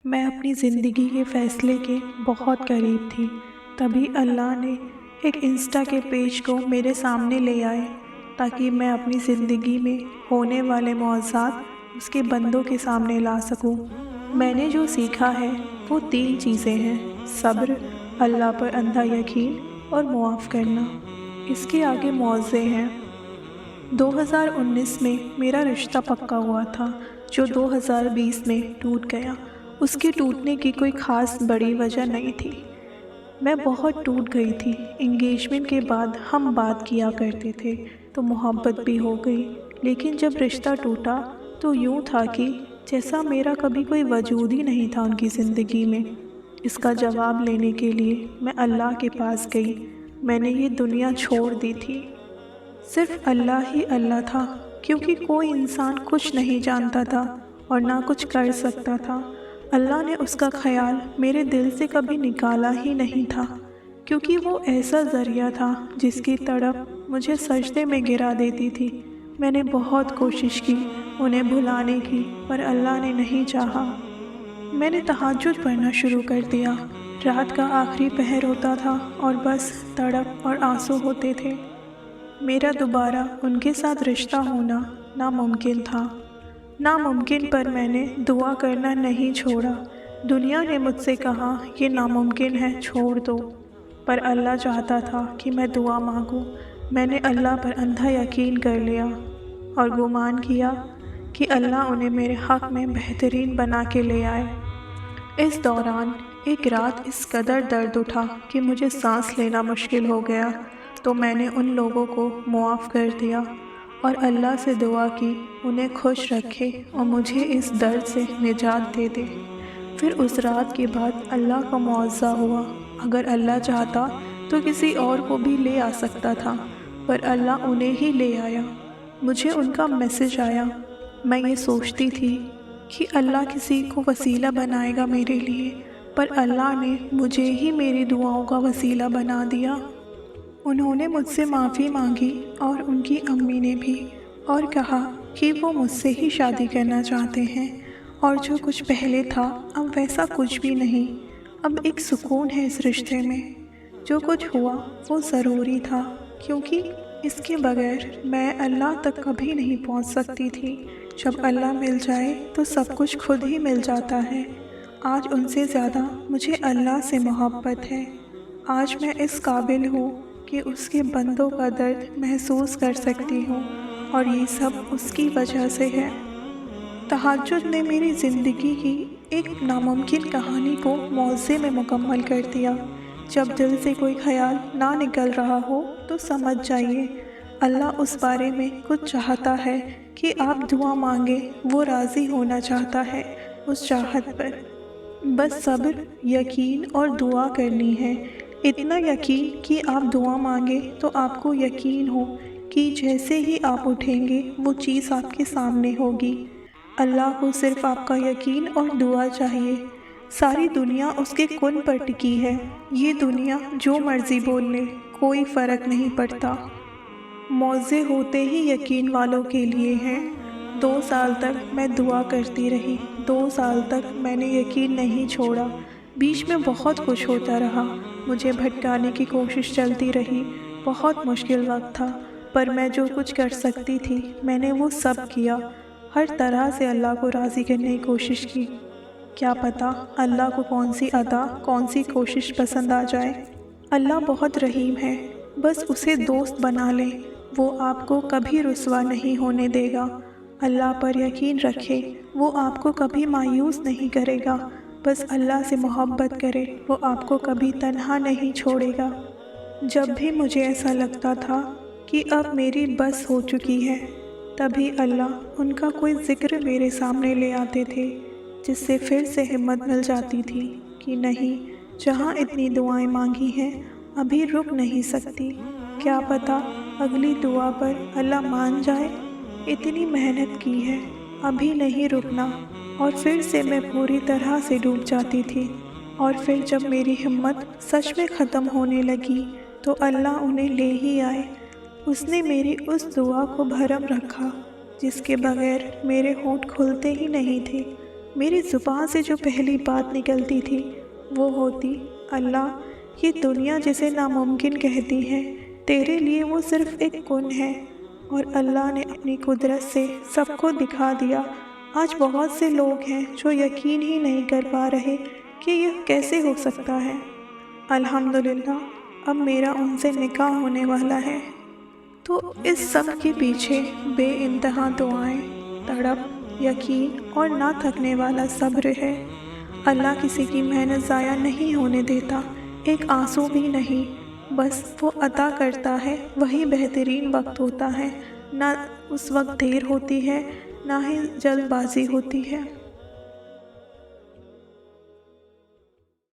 میں اپنی زندگی کے فیصلے کے بہت قریب تھی، تبھی اللہ نے ایک انسٹا کے پیج کو میرے سامنے لے آئے تاکہ میں اپنی زندگی میں ہونے والے معجزات اس کے بندوں کے سامنے لا سکوں۔ میں نے جو سیکھا ہے وہ 3 چیزیں ہیں: صبر، اللہ پر اندھا یقین اور معاف کرنا۔ اس کے آگے معجزے ہیں۔ 2019 میں میرا رشتہ پکا ہوا تھا جو 2020 میں ٹوٹ گیا۔ اس کے ٹوٹنے کی کوئی خاص بڑی وجہ نہیں تھی، میں بہت ٹوٹ گئی تھی۔ انگیجمنٹ کے بعد ہم بات کیا کرتے تھے تو محبت بھی ہو گئی، لیکن جب رشتہ ٹوٹا تو یوں تھا کہ جیسا میرا کبھی کوئی وجود ہی نہیں تھا ان کی زندگی میں۔ اس کا جواب لینے کے لیے میں اللہ کے پاس گئی۔ میں نے یہ دنیا چھوڑ دی تھی، صرف اللہ ہی اللہ تھا، کیونکہ کوئی انسان کچھ نہیں جانتا تھا اور نہ کچھ کر سکتا تھا۔ اللہ نے اس کا خیال میرے دل سے کبھی نکالا ہی نہیں تھا، کیونکہ وہ ایسا ذریعہ تھا جس کی طرف مجھے سجدے میں گرا دیتی تھی۔ میں نے بہت کوشش کی انہیں بھلانے کی، پر اللہ نے نہیں چاہا۔ میں نے تہجد پڑھنا شروع کر دیا۔ رات کا آخری پہر ہوتا تھا اور بس تڑپ اور آنسو ہوتے تھے۔ میرا دوبارہ ان کے ساتھ رشتہ ہونا ناممکن تھا۔ ناممکن پر میں نے دعا کرنا نہیں چھوڑا۔ دنیا نے مجھ سے کہا یہ ناممکن ہے، چھوڑ دو، پر اللہ چاہتا تھا کہ میں دعا مانگوں۔ میں نے اللہ پر اندھا یقین کر لیا اور گمان کیا کہ اللہ انہیں میرے حق میں بہترین بنا کے لے آئے۔ اس دوران ایک رات اس قدر درد اٹھا کہ مجھے سانس لینا مشکل ہو گیا، تو میں نے ان لوگوں کو معاف کر دیا اور اللہ سے دعا کی انہیں خوش رکھے اور مجھے اس درد سے نجات دے دے۔ پھر اس رات کے بعد اللہ کا معجزہ ہوا۔ اگر اللہ چاہتا تو کسی اور کو بھی لے آ سکتا تھا، پر اللہ انہیں ہی لے آیا۔ مجھے ان کا میسج آیا۔ میں یہ سوچتی تھی کہ اللہ کسی کو وسیلہ بنائے گا میرے لیے، پر اللہ نے مجھے ہی میری دعاؤں کا وسیلہ بنا دیا۔ انہوں نے مجھ سے معافی مانگی اور ان کی امی نے بھی، اور کہا کہ وہ مجھ سے ہی شادی کرنا چاہتے ہیں، اور جو کچھ پہلے تھا اب ویسا کچھ بھی نہیں۔ اب ایک سکون ہے اس رشتے میں۔ جو کچھ ہوا وہ ضروری تھا، کیونکہ اس کے بغیر میں اللہ تک کبھی نہیں پہنچ سکتی تھی۔ جب اللہ مل جائے تو سب کچھ خود ہی مل جاتا ہے۔ آج ان سے زیادہ مجھے اللہ سے محبت ہے۔ آج میں اس قابل ہوں کہ اس کے بندوں کا درد محسوس کر سکتی ہوں، اور یہ سب اس کی وجہ سے ہے۔ تہجد نے میری زندگی کی ایک ناممکن کہانی کو معجزے میں مکمل کر دیا۔ جب دل سے کوئی خیال نہ نکل رہا ہو تو سمجھ جائیے اللہ اس بارے میں کچھ چاہتا ہے کہ آپ دعا مانگیں۔ وہ راضی ہونا چاہتا ہے اس چاہت پر۔ بس صبر، یقین اور دعا کرنی ہے۔ اتنا یقین کہ آپ دعا مانگیں تو آپ کو یقین ہو کہ جیسے ہی آپ اٹھیں گے وہ چیز آپ کے سامنے ہوگی۔ اللہ کو صرف آپ کا یقین اور دعا چاہیے۔ ساری دنیا اس کے کن پر ٹکی ہے۔ یہ دنیا جو مرضی بول لے، کوئی فرق نہیں پڑتا۔ معجزے ہوتے ہی یقین والوں کے لیے ہیں۔ 2 سال تک میں دعا کرتی رہی۔ 2 سال تک میں نے یقین نہیں چھوڑا۔ بیچ میں بہت کچھ ہوتا رہا، مجھے بھٹکانے کی کوشش چلتی رہی۔ بہت مشکل وقت تھا، پر میں جو کچھ کر سکتی تھی میں نے وہ سب کیا۔ ہر طرح سے اللہ کو راضی کرنے کی کوشش کی۔ کیا پتہ اللہ کو کون سی ادا، کون سی کوشش پسند آ جائے۔ اللہ بہت رحیم ہے، بس اسے دوست بنا لیں، وہ آپ کو کبھی رسوا نہیں ہونے دے گا۔ اللہ پر یقین رکھے، وہ آپ کو کبھی مایوس نہیں کرے گا۔ بس اللہ سے محبت کرے، وہ آپ کو کبھی تنہا نہیں چھوڑے گا۔ جب بھی مجھے ایسا لگتا تھا کہ اب میری بس ہو چکی ہے، تبھی اللہ ان کا کوئی ذکر میرے سامنے لے آتے تھے، جس سے پھر سے ہمت مل جاتی تھی کہ نہیں، جہاں اتنی دعائیں مانگی ہیں ابھی رک نہیں سکتی۔ کیا پتہ اگلی دعا پر اللہ مان جائے۔ اتنی محنت کی ہے، ابھی نہیں رکنا۔ اور پھر سے میں پوری طرح سے ڈوب جاتی تھی، اور پھر جب میری ہمت سچ میں ختم ہونے لگی تو اللہ انہیں لے ہی آئے۔ اس نے میری اس دعا کو بھرم رکھا جس کے بغیر میرے ہونٹ کھلتے ہی نہیں تھے۔ میری زبان سے جو پہلی بات نکلتی تھی وہ ہوتی، اللہ، یہ دنیا جسے ناممکن کہتی ہے، تیرے لیے وہ صرف ایک کن ہے، اور اللہ نے اپنی قدرت سے سب کو دکھا دیا۔ آج بہت سے لوگ ہیں جو یقین ہی نہیں کر پا رہے کہ یہ کیسے ہو سکتا ہے۔ الحمدللہ اب میرا ان سے نکاح ہونے والا ہے۔ تو اس سب کے پیچھے بے انتہا دعائیں، تڑپ، یقین اور نہ تھکنے والا صبر ہے۔ اللہ کسی کی محنت ضائع نہیں ہونے دیتا، ایک آنسو بھی نہیں، بس وہ عطا کرتا ہے وہی بہترین وقت ہوتا ہے۔ نہ اس وقت دیر ہوتی ہے، نہ ہی جلد بازی ہوتی ہے۔